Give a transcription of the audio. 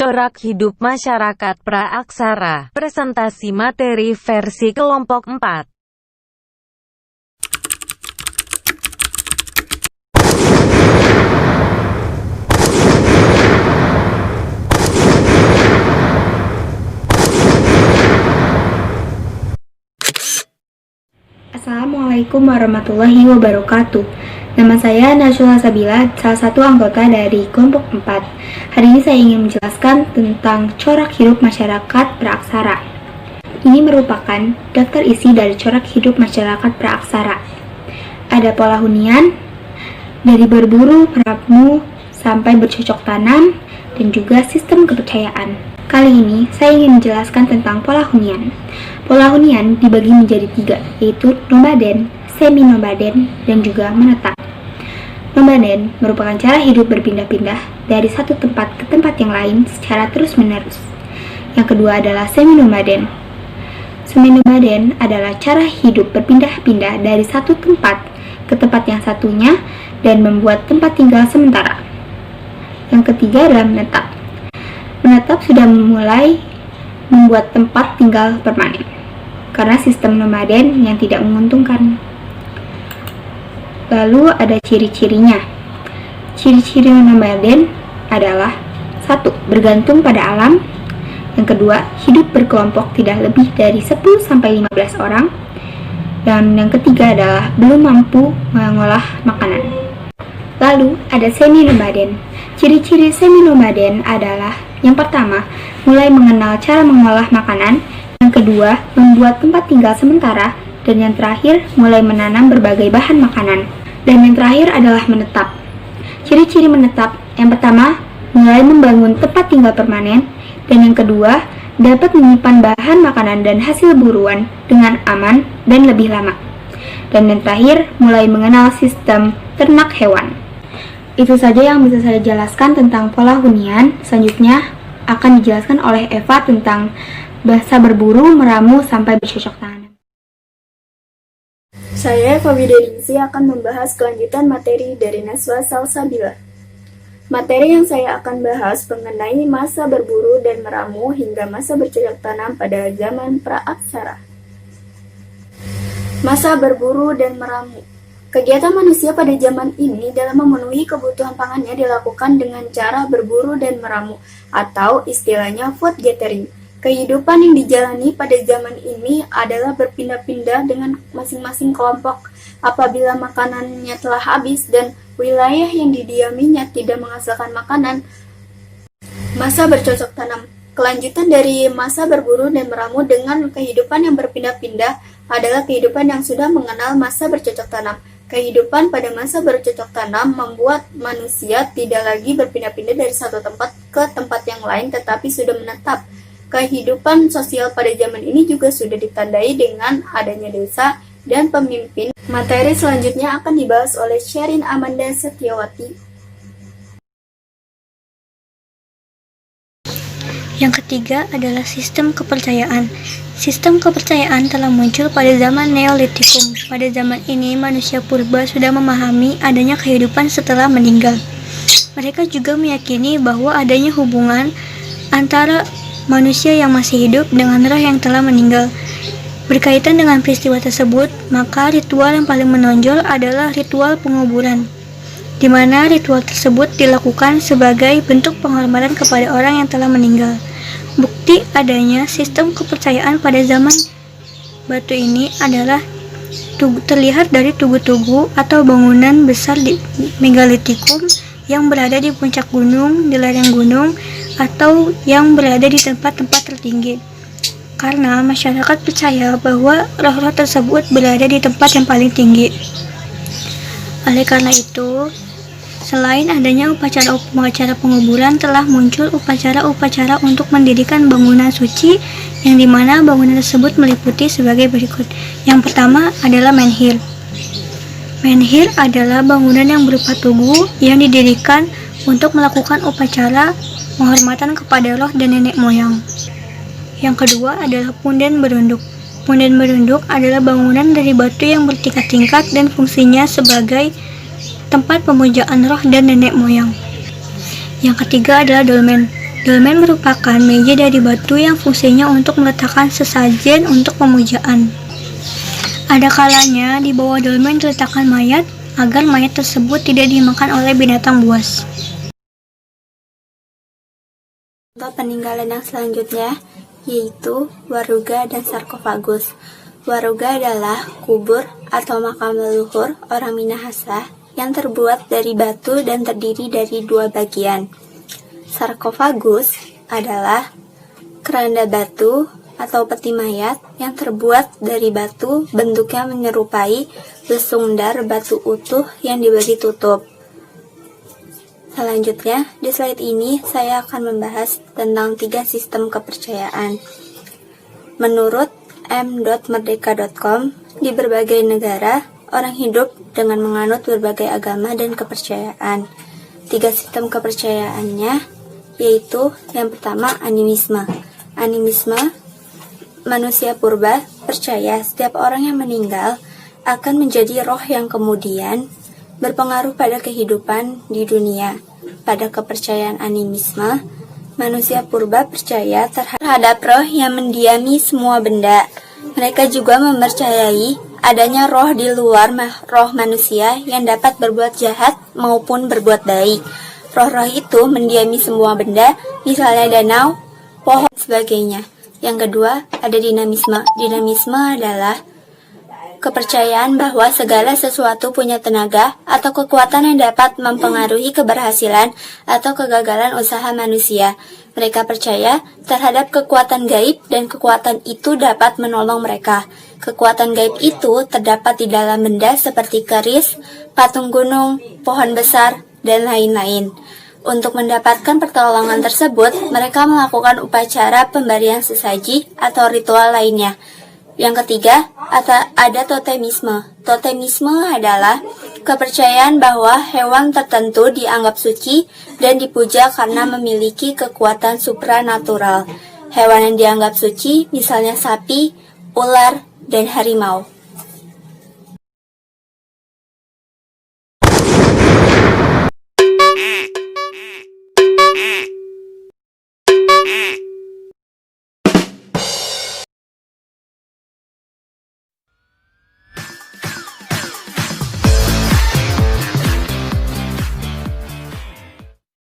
Corak hidup masyarakat praaksara. Presentasi materi versi kelompok 4. Assalamualaikum warahmatullahi wabarakatuh. Nama saya Najwa Sabila, salah satu anggota dari kelompok 4. Hari ini saya ingin menjelaskan tentang corak hidup masyarakat praaksara. Ini merupakan daftar isi dari corak hidup masyarakat praaksara. Ada pola hunian, dari berburu, meramu, sampai bercocok tanam, dan juga sistem kepercayaan. Kali ini saya ingin menjelaskan tentang pola hunian. Pola hunian dibagi menjadi 3, yaitu nomaden, semi-nomaden, dan juga menetap. Nomaden merupakan cara hidup berpindah-pindah dari satu tempat ke tempat yang lain secara terus-menerus. Yang kedua adalah semi-nomaden. Semi-nomaden adalah cara hidup berpindah-pindah dari satu tempat ke tempat yang satunya dan membuat tempat tinggal sementara. Yang ketiga adalah menetap. Menetap sudah mulai membuat tempat tinggal permanen karena sistem nomaden yang tidak menguntungkan. Lalu ada ciri-cirinya. Ciri-ciri nomaden adalah 1. Bergantung pada alam. Yang kedua, hidup berkelompok tidak lebih dari 10-15 orang. Dan yang ketiga adalah belum mampu mengolah makanan. Lalu ada semi-nomaden. Ciri-ciri semi-nomaden adalah yang pertama, mulai mengenal cara mengolah makanan. Yang kedua, membuat tempat tinggal sementara. Dan yang terakhir, mulai menanam berbagai bahan makanan. Dan yang terakhir adalah menetap. Ciri-ciri menetap, yang pertama, mulai membangun tempat tinggal permanen. Dan yang kedua, dapat menyimpan bahan makanan dan hasil buruan dengan aman dan lebih lama. Dan yang terakhir, mulai mengenal sistem ternak hewan. Itu saja yang bisa saya jelaskan tentang pola hunian. Selanjutnya akan dijelaskan oleh Eva tentang bahasa berburu, meramu, sampai bercocok tanam. Saya Eva Wideningsi akan membahas kelanjutan materi dari Najwa Salsabila. Materi yang saya akan bahas mengenai masa berburu dan meramu hingga masa bercocok tanam pada zaman praaksara. Masa berburu dan meramu. Kegiatan manusia pada zaman ini dalam memenuhi kebutuhan pangannya dilakukan dengan cara berburu dan meramu, atau istilahnya food gathering. Kehidupan yang dijalani pada zaman ini adalah berpindah-pindah dengan masing-masing kelompok. Apabila makanannya telah habis dan wilayah yang didiaminya tidak menghasilkan makanan, masa bercocok tanam. Kelanjutan dari masa berburu dan meramu dengan kehidupan yang berpindah-pindah adalah kehidupan yang sudah mengenal masa bercocok tanam. Kehidupan pada masa bercocok tanam membuat manusia tidak lagi berpindah-pindah dari satu tempat ke tempat yang lain, tetapi sudah menetap. Kehidupan sosial pada zaman ini juga sudah ditandai dengan adanya desa dan pemimpin. Materi selanjutnya akan dibahas oleh Sherin Amanda Setiawati. Yang ketiga adalah sistem kepercayaan. Sistem kepercayaan telah muncul pada zaman Neolitikum. Pada zaman ini, manusia purba sudah memahami adanya kehidupan setelah meninggal. Mereka juga meyakini bahwa adanya hubungan antara manusia yang masih hidup dengan roh yang telah meninggal. Berkaitan dengan peristiwa tersebut, maka ritual yang paling menonjol adalah ritual penguburan, di mana ritual tersebut dilakukan sebagai bentuk penghormatan kepada orang yang telah meninggal. Bukti adanya sistem kepercayaan pada zaman batu ini adalah terlihat dari tugu-tugu atau bangunan besar di megalitikum yang berada di puncak gunung, di lereng gunung, atau yang berada di tempat-tempat tertinggi. Karena masyarakat percaya bahwa roh-roh tersebut berada di tempat yang paling tinggi. Oleh karena itu, selain adanya upacara-upacara penguburan, telah muncul upacara-upacara untuk mendirikan bangunan suci, yang dimana bangunan tersebut meliputi sebagai berikut. Yang pertama adalah menhir. Menhir adalah bangunan yang berupa tugu yang didirikan untuk melakukan upacara penghormatan kepada roh dan nenek moyang. Yang kedua adalah punden berunduk. Punden berunduk adalah bangunan dari batu yang bertingkat-tingkat dan fungsinya sebagai tempat pemujaan roh dan nenek moyang. Yang ketiga adalah dolmen. Dolmen merupakan meja dari batu yang fungsinya untuk meletakkan sesajen untuk pemujaan. Ada kalanya di bawah dolmen diletakkan mayat agar mayat tersebut tidak dimakan oleh binatang buas. Contoh peninggalan yang selanjutnya yaitu waruga dan sarkofagus. Waruga adalah kubur atau makam leluhur orang Minahasa yang terbuat dari batu dan terdiri dari dua bagian. Sarkofagus adalah keranda batu atau peti mayat yang terbuat dari batu, bentuknya menyerupai lesungdar batu utuh yang diberi tutup. Selanjutnya, di slide ini saya akan membahas tentang 3 sistem kepercayaan. Menurut m.merdeka.com, di berbagai negara, orang hidup dengan menganut berbagai agama dan kepercayaan. 3 sistem kepercayaannya, yaitu yang pertama animisme. Animisme, manusia purba percaya setiap orang yang meninggal akan menjadi roh yang kemudian berpengaruh pada kehidupan di dunia. Pada kepercayaan animisme, manusia purba percaya terhadap roh yang mendiami semua benda. Mereka juga mempercayai adanya roh di luar roh manusia yang dapat berbuat jahat maupun berbuat baik. Roh-roh itu mendiami semua benda, misalnya danau, pohon, dan sebagainya. Yang kedua, ada dinamisme. Dinamisme adalah kepercayaan bahwa segala sesuatu punya tenaga atau kekuatan yang dapat mempengaruhi keberhasilan atau kegagalan usaha manusia. Mereka percaya terhadap kekuatan gaib dan kekuatan itu dapat menolong mereka. Kekuatan gaib itu terdapat di dalam benda seperti keris, patung gunung, pohon besar, dan lain-lain. Untuk mendapatkan pertolongan tersebut, mereka melakukan upacara pemberian sesaji atau ritual lainnya. Yang ketiga, ada totemisme. Totemisme adalah kepercayaan bahwa hewan tertentu dianggap suci dan dipuja karena memiliki kekuatan supranatural. Hewan yang dianggap suci misalnya sapi, ular, dan harimau.